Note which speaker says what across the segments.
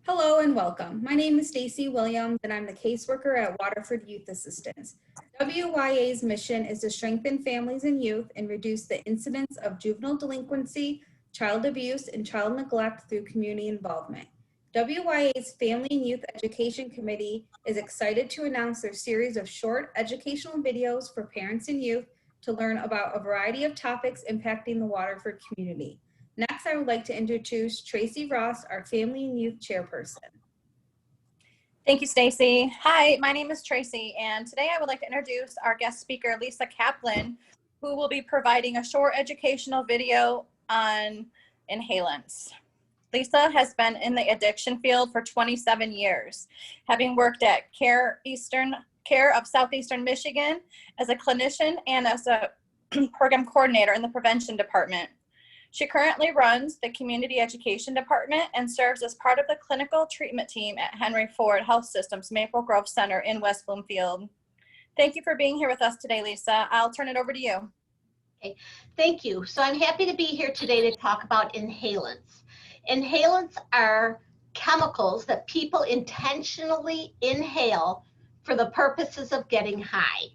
Speaker 1: Hello and welcome. My name is Stacy Williams and I'm the caseworker at Waterford Youth Assistance. WYA's mission is to strengthen families and youth and reduce the incidence of juvenile delinquency, child abuse, and child neglect through community involvement. WYA's Family and Youth Education Committee is excited to announce their series of short educational videos for parents and youth to learn about a variety of topics impacting the Waterford community. Next, I would like to introduce Tracy Ross, our Family and Youth Chairperson.
Speaker 2: Thank you, Stacy. Hi, my name is Tracy, and today I would like to introduce our guest speaker, Lisa Kaplan, who will be providing a short educational video on inhalants. Lisa has been in the addiction field for 27 years, having worked at Care of Southeastern Michigan as a clinician and as a program coordinator in the prevention department. She currently runs the Community Education Department and serves as part of the clinical treatment team at Henry Ford Health System's Maple Grove Center in West Bloomfield. Thank you for being here with us today, Lisa. I'll turn it over to you.
Speaker 3: Okay, thank you. So I'm happy to be here today to talk about inhalants. Inhalants are chemicals that people intentionally inhale for the purposes of getting high.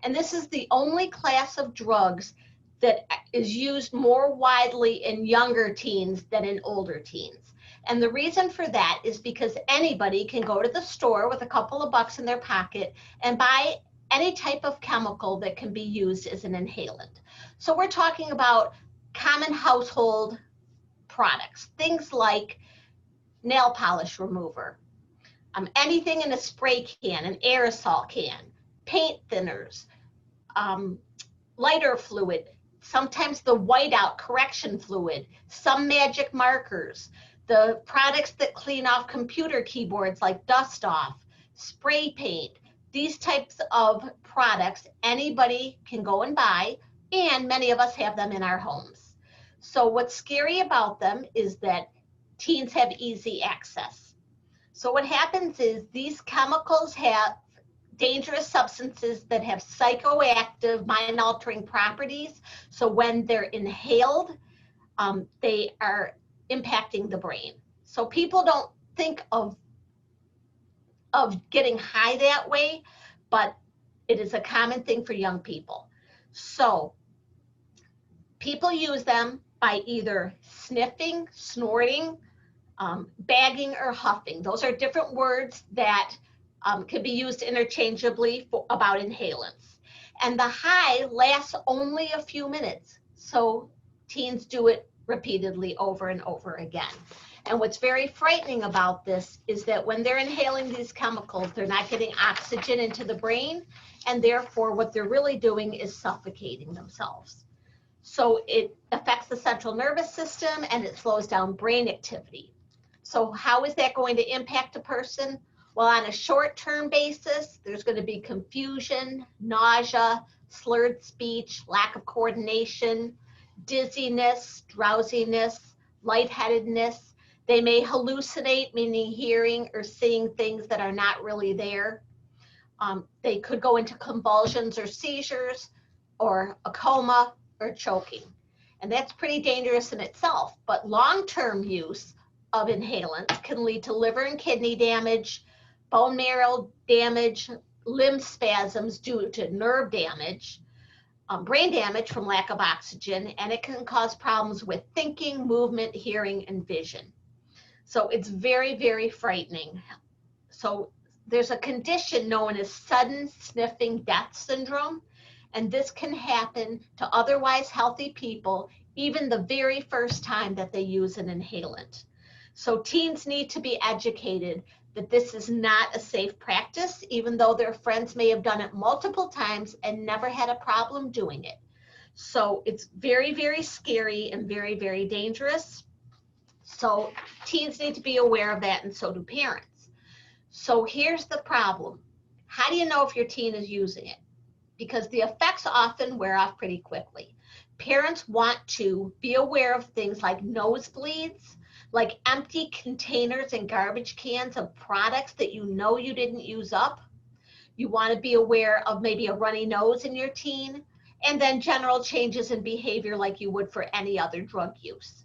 Speaker 3: And this is the only class of drugs that is used more widely in younger teens than in older teens. And the reason for that is because anybody can go to the store with a couple of bucks in their pocket and buy any type of chemical that can be used as an inhalant. So we're talking about common household products, things like nail polish remover, anything in a spray can, an aerosol can, paint thinners, lighter fluid, sometimes the whiteout correction fluid, some magic markers, the products that clean off computer keyboards like Dust Off, spray paint, these types of products anybody can go and buy, and many of us have them in our homes. So what's scary about them is that teens have easy access. So what happens is these chemicals have dangerous substances that have psychoactive, mind-altering properties. So when they're inhaled, they are impacting the brain. So people don't think of getting high that way, but it is a common thing for young people. So people use them by either sniffing, snorting, bagging, or huffing. Those are different words that can be used interchangeably about inhalants. And the high lasts only a few minutes. So teens do it repeatedly over and over again. And what's very frightening about this is that when they're inhaling these chemicals, they're not getting oxygen into the brain. And therefore, what they're really doing is suffocating themselves. So it affects the central nervous system and it slows down brain activity. So how is that going to impact a person? Well, on a short-term basis, there's going to be confusion, nausea, slurred speech, lack of coordination, dizziness, drowsiness, lightheadedness. They may hallucinate, meaning hearing or seeing things that are not really there. They could go into convulsions or seizures, or a coma, or choking. And that's pretty dangerous in itself. But long-term use of inhalants can lead to liver and kidney damage, bone marrow damage, limb spasms due to nerve damage, brain damage from lack of oxygen, and it can cause problems with thinking, movement, hearing, and vision. So it's very, very frightening. So there's a condition known as sudden sniffing death syndrome, and this can happen to otherwise healthy people even the very first time that they use an inhalant. So teens need to be educated that this is not a safe practice, even though their friends may have done it multiple times and never had a problem doing it. So it's very, very scary and very, very dangerous. So teens need to be aware of that, and so do parents. So here's the problem. How do you know if your teen is using it? Because the effects often wear off pretty quickly. Parents want to be aware of things like nosebleeds, like empty containers and garbage cans of products that you know you didn't use up. You want to be aware of maybe a runny nose in your teen, and then general changes in behavior like you would for any other drug use.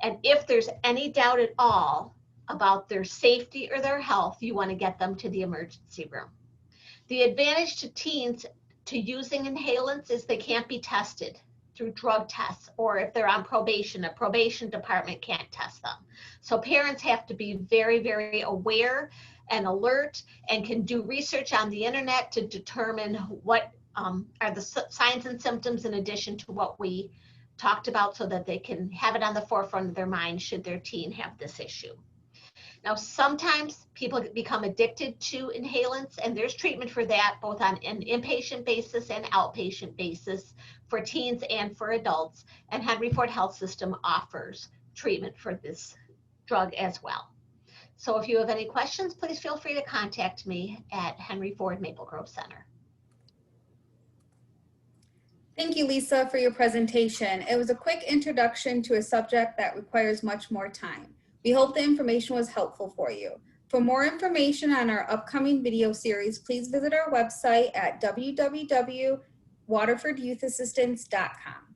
Speaker 3: And if there's any doubt at all about their safety or their health, you want to get them to the emergency room. The advantage to teens to using inhalants is they can't be tested through drug tests, or if they're on probation, a probation department can't test them. So parents have to be very, very aware and alert and can do research on the internet to determine what are the signs and symptoms in addition to what we talked about, so that they can have it on the forefront of their mind should their teen have this issue. Now, sometimes people become addicted to inhalants, and there's treatment for that, both on an inpatient basis and outpatient basis for teens and for adults. And Henry Ford Health System offers treatment for this drug as well. So if you have any questions, please feel free to contact me at Henry Ford Maple Grove Center.
Speaker 1: Thank you, Lisa, for your presentation. It was a quick introduction to a subject that requires much more time. We hope the information was helpful for you. For more information on our upcoming video series, please visit our website at www.waterfordyouth.assistance.com.